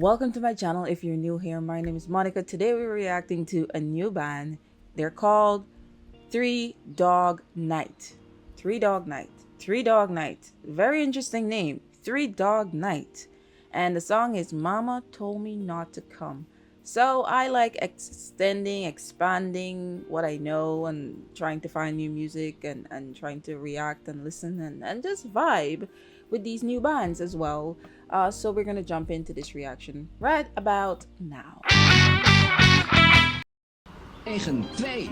Welcome to my channel. If you're new here, my name is Monica. Today we're reacting to a new band. They're called Three Dog Night. Three Dog Night. Three Dog Night. Very interesting name. Three Dog Night. And the song is Mama Told Me Not to Come. So I like extending, expanding what I know and trying to find new music and trying to react and listen and just vibe with these new bands as well. So we're gonna jump into this reaction right about now. 9, 2, 2.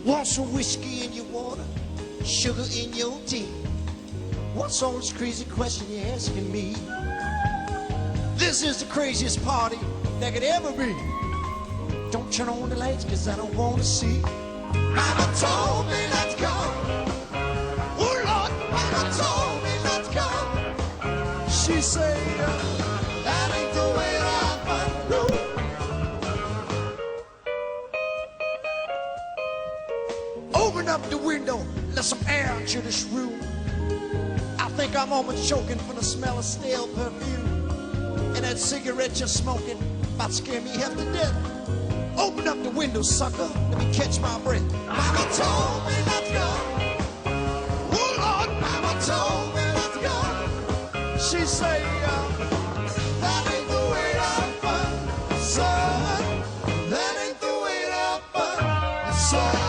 Want some whiskey in your water, sugar in your tea? What's all this crazy question you're asking me? This is the craziest party that could ever be. Don't turn on the lights, cause I don't want to see. Mama told me not to go. Oh Lord, Mama told me not to go. She said, that ain't the way I roll. Open up the window, let some air into this room. I think I'm almost choking from the smell of stale perfume. And that cigarette you're smoking about to scare me half to death. Open up the window, sucker, let me catch my breath. Mama told me not to go. Oh Lord, Mama told me not to go. She say, that ain't the way I find, son. That ain't the way I find, son.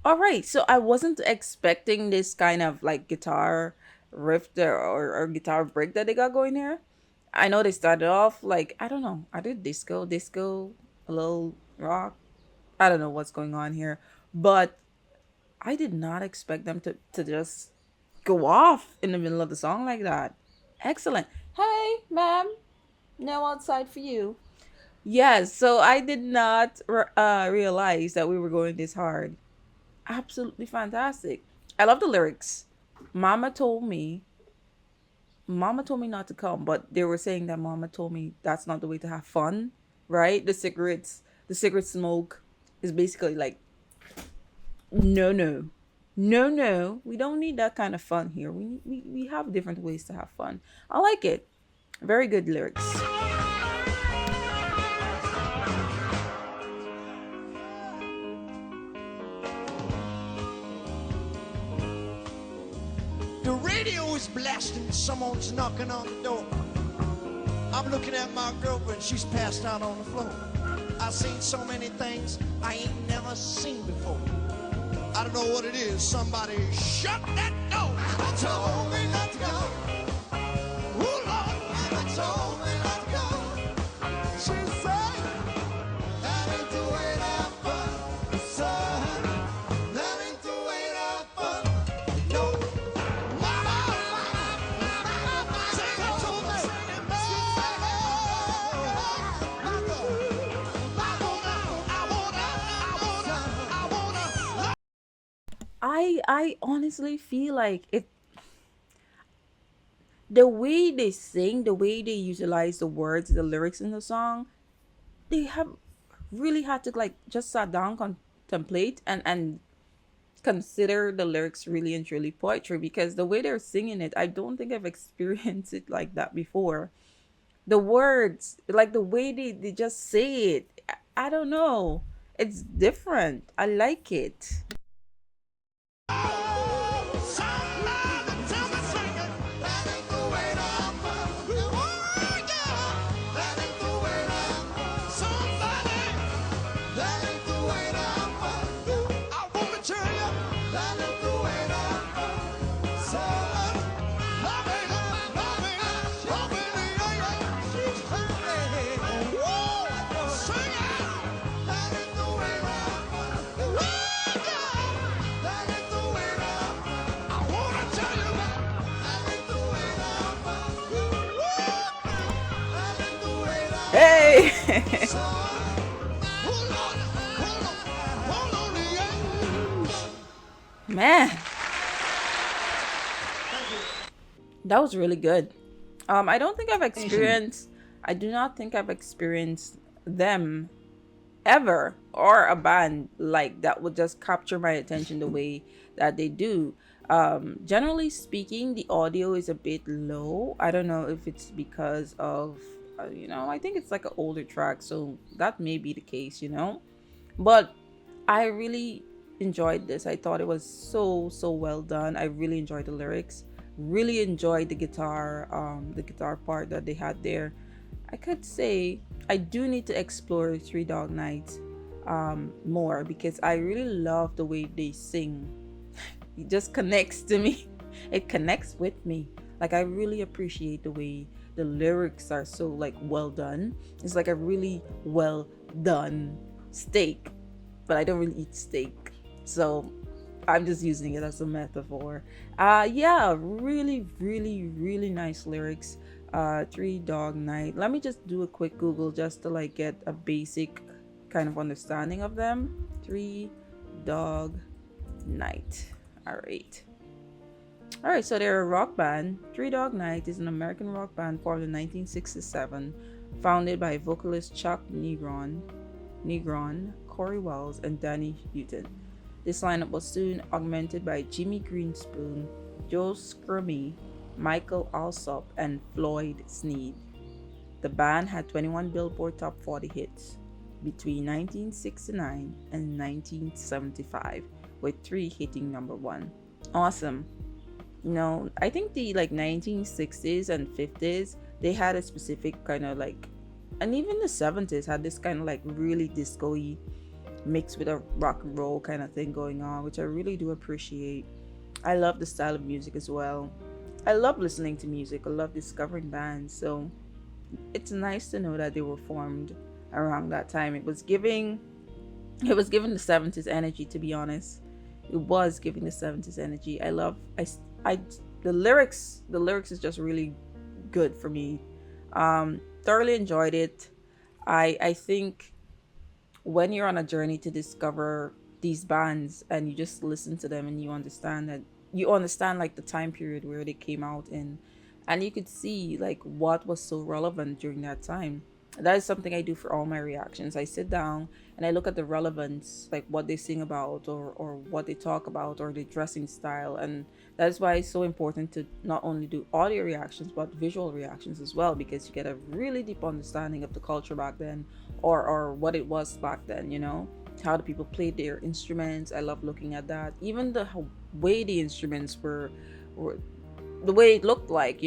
All right, so I wasn't expecting this kind of like guitar riff there or guitar break that they got going here. I know they started off like, I don't know, I did disco, a little rock. I don't know what's going on here, but I did not expect them to just go off in the middle of the song like that. Excellent. Hey, ma'am, no outside for you. Yes, so I did not realize that we were going this hard. Absolutely fantastic. I love the lyrics. Mama told me, Mama told me not to come, but they were saying that Mama told me that's not the way to have fun, right? The cigarette smoke is basically like, no, no, no, no. We don't need that kind of fun here. We have different ways to have fun. I like it. Very good lyrics. The radio is blasting, someone's knocking on the door. I'm looking at my girlfriend, she's passed out on the floor. I've seen so many things I ain't never seen before. I don't know what it is, somebody shut that door. Mama told me not to go. Oh Lord, Mama told me not to go. She said, that ain't the way that fun, son. That ain't the way that fun. No. I honestly feel like it, the way they sing, the way they utilize the words, the lyrics in the song, they have really had to like just sat down, contemplate and consider the lyrics really and truly poetry, because the way they're singing it, I don't think I've experienced it like that before. The words, like the way they just say it, I don't know. It's different. I like it. Hey. Man. That was really good. I don't think I've Nation. experienced. I do not think I've experienced them ever, or a band like that would just capture my attention the way that they do. Generally speaking, the audio is a bit low. I don't know if it's because of, I think it's like an older track, so that may be the case, But I really enjoyed this. I thought it was so, so well done. I really enjoyed the lyrics. Really enjoyed the guitar part that they had there. I could say I do need to explore Three Dog Night more, because I really love the way they sing. It just connects to me. It connects with me. Like, I really appreciate the way the lyrics are so like well done. It's like a really well done steak, but I don't really eat steak. So I'm just using it as a metaphor. Yeah, really, really, really nice lyrics. Three Dog Night. Let me just do a quick Google just to like get a basic kind of understanding of them. Three Dog Night. All right. All right, so they're a rock band. Three Dog Night is an American rock band formed in 1967, founded by vocalist Chuck Negron, Corey Wells, and Danny Hutton. This lineup was soon augmented by Jimmy Greenspoon, Joe Scrummy, Michael Alsop, and Floyd Sneed. The band had 21 Billboard Top 40 hits between 1969 and 1975, with three hitting number one. Awesome. I think the like 1960s and 50s, they had a specific kind of like, and even the 70s had this kind of like really disco-y mixed with a rock and roll kind of thing going on, which I really do appreciate. I love the style of music as well. I love listening to music. I love discovering bands. So it's nice to know that they were formed around that time. It was giving the 70s energy, to be honest. It was giving the 70s energy. I the lyrics is just really good for me. Thoroughly enjoyed it. I think when you're on a journey to discover these bands and you just listen to them and you understand like the time period where they came out in, and you could see like what was so relevant during that time. That is something I do for all my reactions. I sit down and I look at the relevance, like what they sing about, or what they talk about, or their dressing style. And that is why it's so important to not only do audio reactions but visual reactions as well, because you get a really deep understanding of the culture back then, or what it was back then, how the people played their instruments. I love looking at that. Even the way the instruments were the way it looked like,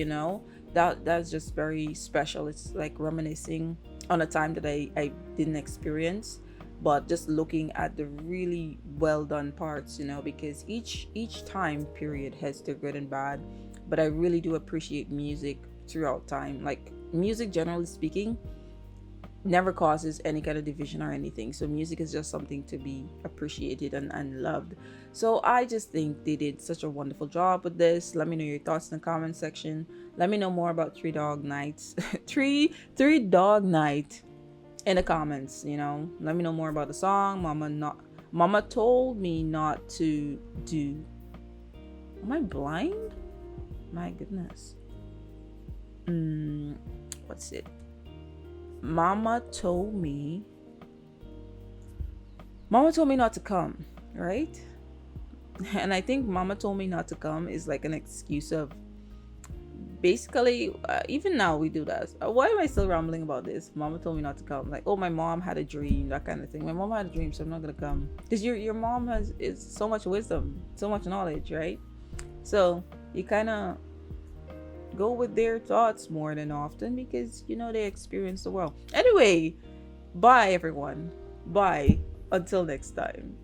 that's just very special. It's like reminiscing on a time that I didn't experience, but just looking at the really well done parts, because each time period has their good and bad. But I really do appreciate music throughout time. Like, music, generally speaking, never causes any kind of division or anything. So music is just something to be appreciated and loved. So I just think they did such a wonderful job with this. Let me know your thoughts in the comment section. Let me know more about Three Dog Nights. Three Dog Night in the comments. Let me know more about the song. Mama told me not to do. Am I blind? My goodness. What's it? Mama told me not to come, right? And I think Mama told me not to come is like an excuse of, basically, even now we do that. Why am I still rambling about this? Mama told me not to come. Like, oh, my mom had a dream, that kind of thing. My mom had a dream, so I'm not gonna come. Because your mom is so much wisdom, so much knowledge, right? So you kind of go with their thoughts more than often, because they experience the world. Anyway, bye everyone. Bye. Until next time.